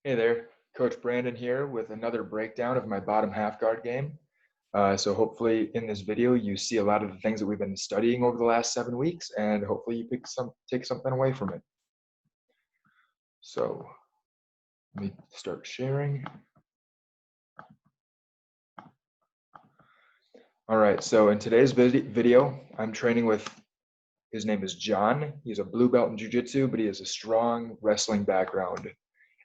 Hey there, Coach Brandon here with another breakdown of my bottom half guard game. So hopefully in this video you see a lot of the things that we've been studying over the last 7 weeks, and hopefully you take something away from it. So let me start sharing. All right, so in today's video, I'm training with, his name is John. He's a blue belt in jiu-jitsu, but he has a strong wrestling background.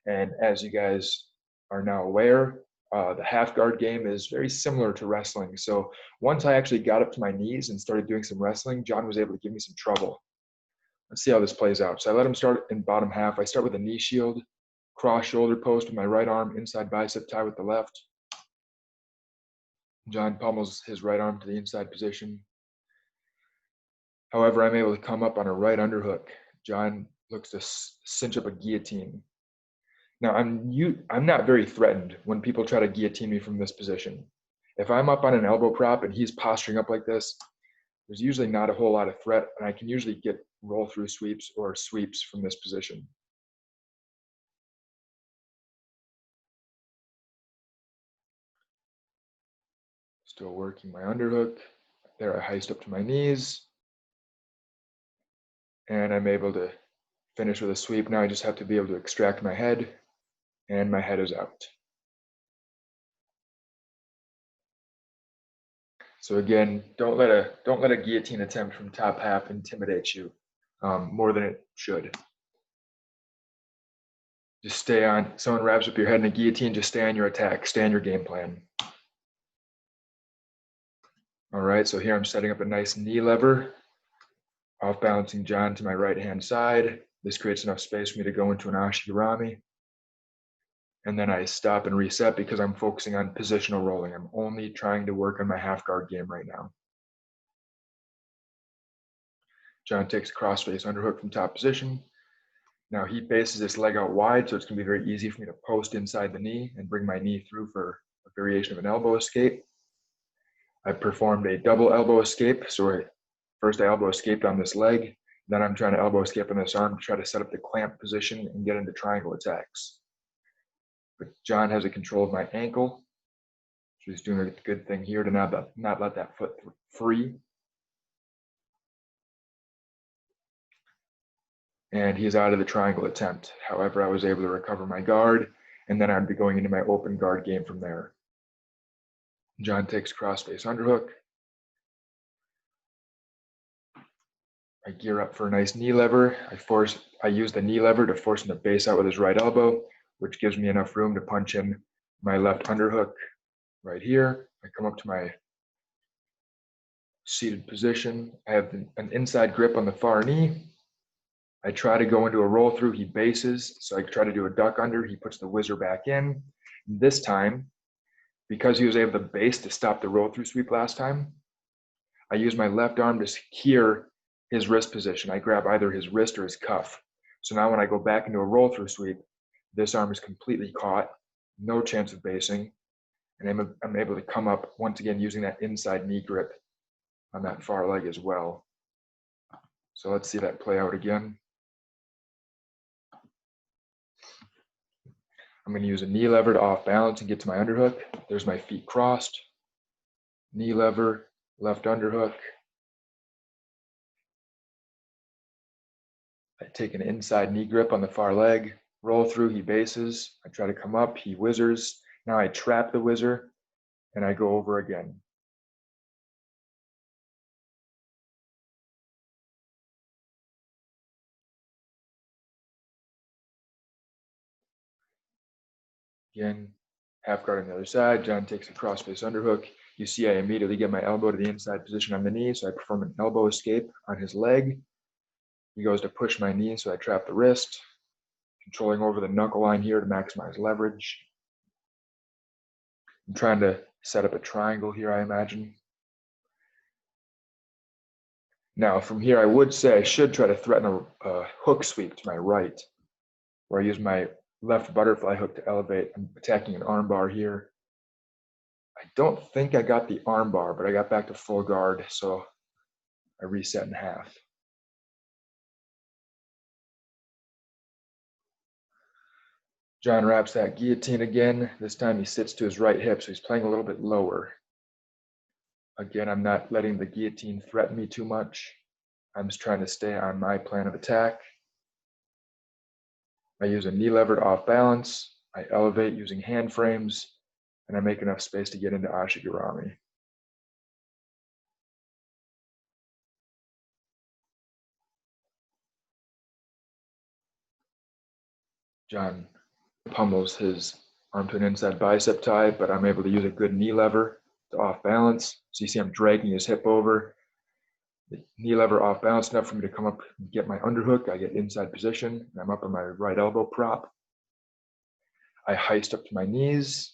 And as you guys are now aware, the half guard game is very similar to wrestling. So once I actually got up to my knees and started doing some wrestling, John was able to give me some trouble. Let's see how this plays out. So I let him start in bottom half. I start with a knee shield, cross shoulder post with my right arm, inside bicep tie with the left. John pummels his right arm to the inside position. However, I'm able to come up on a right underhook. John looks to cinch up a guillotine. Now, I'm not very threatened when people try to guillotine me from this position. If I'm up on an elbow prop and he's posturing up like this, there's usually not a whole lot of threat, and I can usually get roll through sweeps or sweeps from this position. Still working my underhook. There, I heist up to my knees, and I'm able to finish with a sweep. Now I just have to be able to extract my head, and my head is out. So again, don't let a guillotine attempt from top half intimidate you more than it should. Just stay on. Someone wraps up your head in a guillotine, just stay on your attack, stay on your game plan. All right, so here I'm setting up a nice knee lever, off balancing John to my right hand side. This creates enough space for me to go into an ashigarami. And then I stop and reset because I'm focusing on positional rolling. I'm only trying to work on my half guard game right now. John takes a crossface underhook from top position. Now he bases this leg out wide, so it's going to be very easy for me to post inside the knee and bring my knee through for a variation of an elbow escape. I performed a double elbow escape. So first I elbow escaped on this leg. Then I'm trying to elbow escape on this arm to try to set up the clamp position and get into triangle attacks. But John has a control of my ankle. So he's doing a good thing here to not let that foot free. And he's out of the triangle attempt. However, I was able to recover my guard, and then I'd be going into my open guard game from there. John takes crossface underhook. I gear up for a nice knee lever. I use the knee lever to force him to base out with his right elbow, which gives me enough room to punch in my left underhook right here. I come up to my seated position. I have an inside grip on the far knee. I try to go into a roll through. He bases, so I try to do a duck under. He puts the whizzer back in. This time, because he was able to base to stop the roll through sweep last time, I use my left arm to secure his wrist position. I grab either his wrist or his cuff. So now when I go back into a roll through sweep, this arm is completely caught, no chance of basing, and I'm able to come up once again using that inside knee grip on that far leg as well. So let's see that play out again. I'm going to use a knee lever to off balance and get to my underhook. There's my feet crossed. Knee lever, left underhook. I take an inside knee grip on the far leg, roll through, he bases. I try to come up, he whizzers. Now I trap the whizzer and I go over again. Again, half guard on the other side. John takes a crossface underhook. You see I immediately get my elbow to the inside position on the knee, so I perform an elbow escape on his leg. He goes to push my knee, so I trap the wrist, controlling over the knuckle line here to maximize leverage. I'm trying to set up a triangle here, I imagine. Now, from here, I would say I should try to threaten a hook sweep to my right, where I use my left butterfly hook to elevate. I'm attacking an arm bar here. I don't think I got the arm bar, but I got back to full guard, so I reset in half. John wraps that guillotine again. This time he sits to his right hip, so he's playing a little bit lower. Again, I'm not letting the guillotine threaten me too much. I'm just trying to stay on my plan of attack. I use a knee lever to off balance. I elevate using hand frames, and I make enough space to get into Ashigarami. John pummels his arm to an inside bicep tie, but I'm able to use a good knee lever to off balance. So you see I'm dragging his hip over. The knee lever off balance enough for me to come up and get my underhook. I get inside position, and I'm up on my right elbow prop. I heist up to my knees.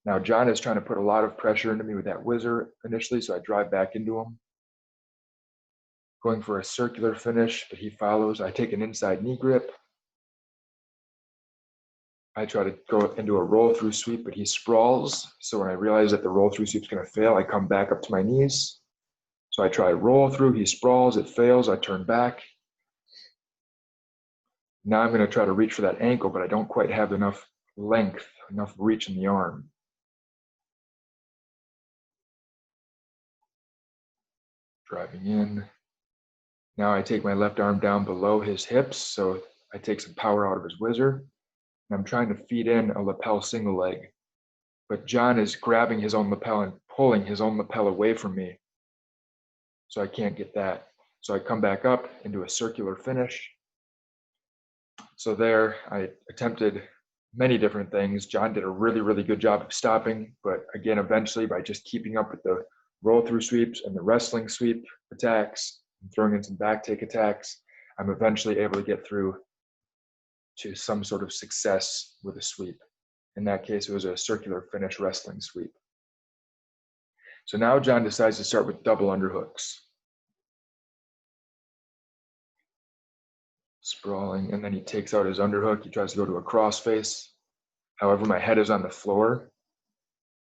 Now John is trying to put a lot of pressure into me with that whizzer initially, so I drive back into him. Going for a circular finish, but he follows. I take an inside knee grip. I try to go into a roll through sweep, but he sprawls. So when I realize that the roll through sweep is going to fail, I come back up to my knees. So I try roll through, he sprawls, it fails, I turn back. Now I'm going to try to reach for that ankle, but I don't quite have enough length, enough reach in the arm. Driving in. Now I take my left arm down below his hips, so I take some power out of his whizzer. And I'm trying to feed in a lapel single leg. But John is grabbing his own lapel and pulling his own lapel away from me. So I can't get that. So I come back up into a circular finish. So there, I attempted many different things. John did a really, really good job of stopping. But again, eventually, by just keeping up with the roll through sweeps and the wrestling sweep attacks, and throwing in some back take attacks, I'm eventually able to get through to some sort of success with a sweep. In that case, it was a circular finish wrestling sweep. So now John decides to start with double underhooks. Sprawling, and then he takes out his underhook. He tries to go to a crossface. However, my head is on the floor,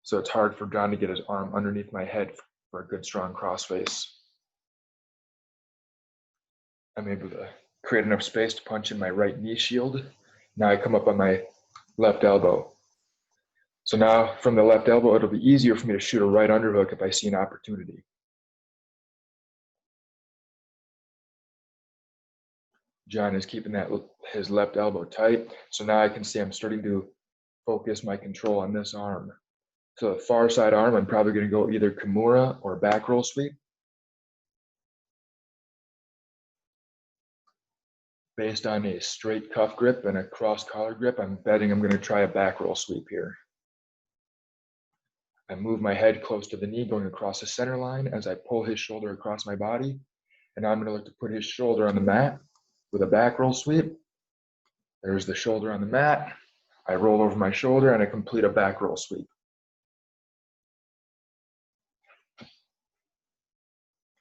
so it's hard for John to get his arm underneath my head for a good strong crossface. I'm able to create enough space to punch in my right knee shield. Now I come up on my left elbow. So now from the left elbow, it'll be easier for me to shoot a right underhook if I see an opportunity. John is keeping his left elbow tight. So now I can see I'm starting to focus my control on this arm. So the far side arm, I'm probably going to go either Kimura or back roll sweep. Based on a straight cuff grip and a cross collar grip, I'm betting I'm going to try a back roll sweep here. I move my head close to the knee going across the center line as I pull his shoulder across my body. And now I'm going to look to put his shoulder on the mat with a back roll sweep. There's the shoulder on the mat. I roll over my shoulder and I complete a back roll sweep.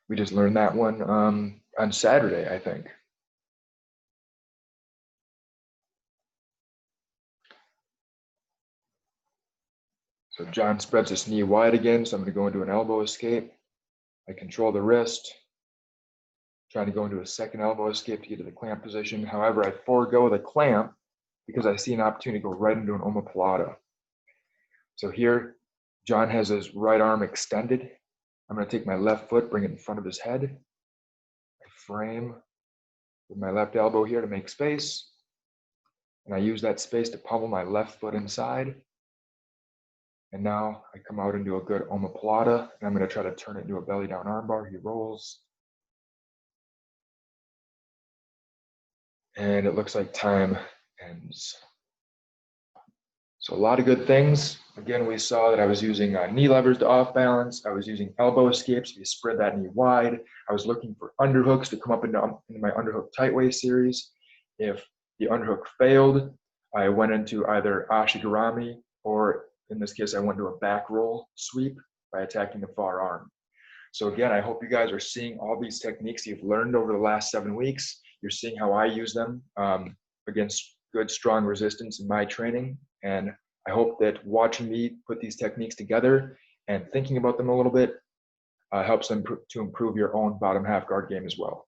We just learned that one on Saturday, I think. So John spreads his knee wide again, so I'm going to go into an elbow escape. I control the wrist, trying to go into a second elbow escape to get to the clamp position. However, I forego the clamp because I see an opportunity to go right into an omoplata. So here, John has his right arm extended. I'm going to take my left foot, bring it in front of his head. I frame with my left elbow here to make space. And I use that space to pummel my left foot inside. And now I come out into a good omoplata, and I'm going to try to turn it into a belly down armbar. He rolls. And it looks like time ends. So a lot of good things. Again, we saw that I was using knee levers to off balance. I was using elbow escapes to spread that knee wide. I was looking for underhooks to come up into my underhook tightway series. If the underhook failed, I went into either Ashigarami, or in this case, I went to a back roll sweep by attacking the far arm. So again, I hope you guys are seeing all these techniques you've learned over the last 7 weeks. You're seeing how I use them against good, strong resistance in my training. And I hope that watching me put these techniques together and thinking about them a little bit helps them to improve your own bottom half guard game as well.